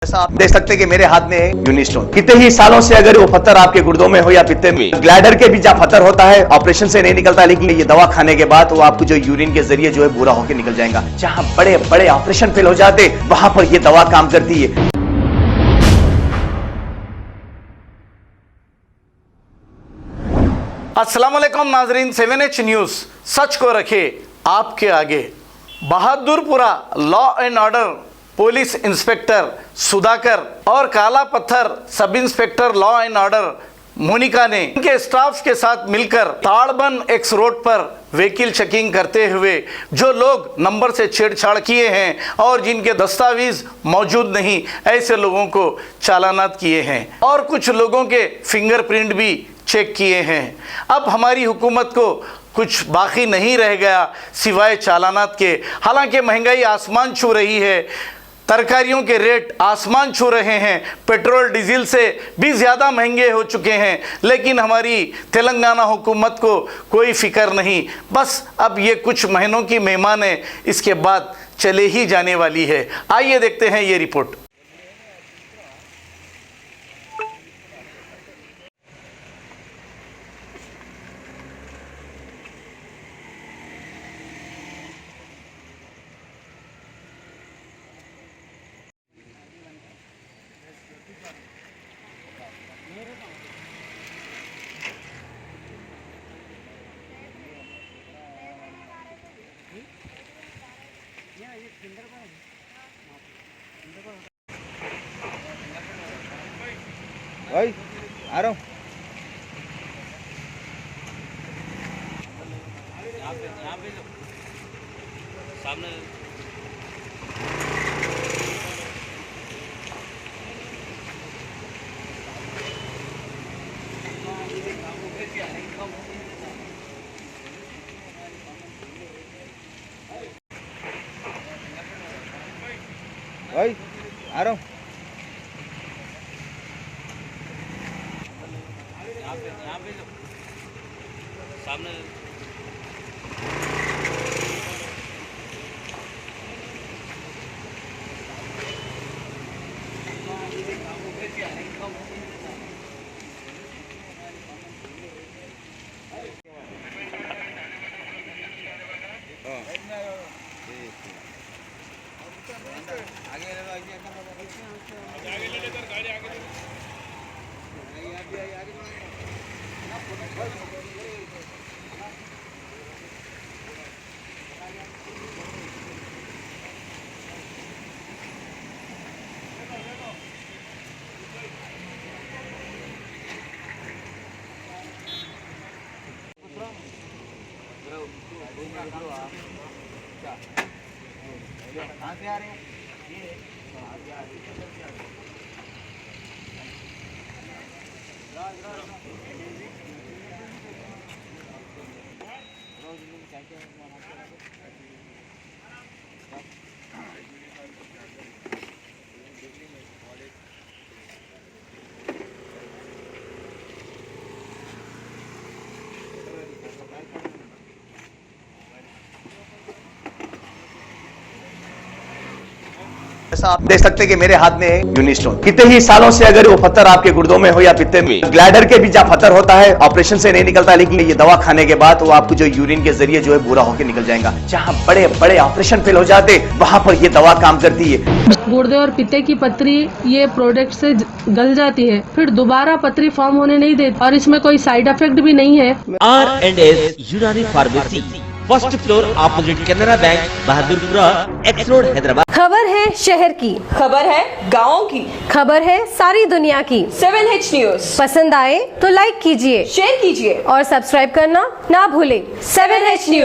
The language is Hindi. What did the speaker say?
जैसा आप देख सकते हैं कि मेरे हाथ में है यूनिस्टोन। कितने ही सालों से अगर वो पत्थर आपके गुर्दों में हो या पित्ते में, ग्लैडर के भी जहाँ पत्थर होता है ऑपरेशन से नहीं निकलता, लेकिन ये दवा खाने के बाद वो आपको जो यूरिन के जरिए जो है बुरा होकर निकल जाएगा। जहाँ बड़े बड़े ऑपरेशन फेल हो जाते वहां पर ये दवा काम करती है। अस्सलाम वालेकुम नाजरीन, 7H न्यूज़ सच को रखे आपके आगे। Bahadurpura law and order police inspector Sudhakar और Kala Pathar sub inspector law and order Monika ने उनके स्टाफ के साथ मिलकर ताड़बन एक्स रोड पर व्हीकल चेकिंग करते हुए जो लोग नंबर से छेड़छाड़ किए हैं और जिनके दस्तावेज मौजूद नहीं, ऐसे लोगों को चालानात किए हैं और कुछ लोगों के फिंगरप्रिंट भी चेक किए हैं। अब हमारी हुकूमत को कुछ बाकी नहीं रह गया सिवाय चालानात के। हालांकि महंगाई आसमान छू रही है, तरकारियों के रेट आसमान छू रहे हैं, पेट्रोल डीजल से भी ज़्यादा महंगे हो चुके हैं, लेकिन हमारी तेलंगाना हुकूमत को कोई फिक्र नहीं। बस अब ये कुछ महीनों की मेहमान है, इसके बाद चले ही जाने वाली है। आइए देखते हैं ये रिपोर्ट। भाई आ रहा हूँ। सामने भाई आ रहा हूँ। यहाँ पे सामने कहाँ से आ रहे हैं? जैसा आप देख सकते हैं कि मेरे हाथ में है यूनिस्टोन। कितने ही सालों से अगर वो पत्थर आपके गुर्दों में हो या पित्ते में, ग्लैडर के भी जहाँ पत्थर होता है ऑपरेशन से नहीं निकलता, लेकिन ये दवा खाने के बाद वो आपको जो यूरिन के जरिए जो है बुरा होकर निकल जाएगा। जहाँ बड़े बड़े ऑपरेशन फेल हो जाते वहां पर ये दवा काम करती है। गुर्दे और पित्ते की पथरी ये प्रोडक्ट से गल जाती है, फिर दोबारा पथरी फॉर्म होने नहीं देती और इसमें कोई साइड इफेक्ट भी नहीं है। R&S यूनानी pharmacy, first floor opposite Canara bank, Bahadurpura x road, Hyderabad. खबर है शहर की, खबर है गाँव की, खबर है सारी दुनिया की। 7H न्यूज़ पसंद आए तो लाइक कीजिए, शेयर कीजिए और सब्सक्राइब करना ना भूलें। 7H news.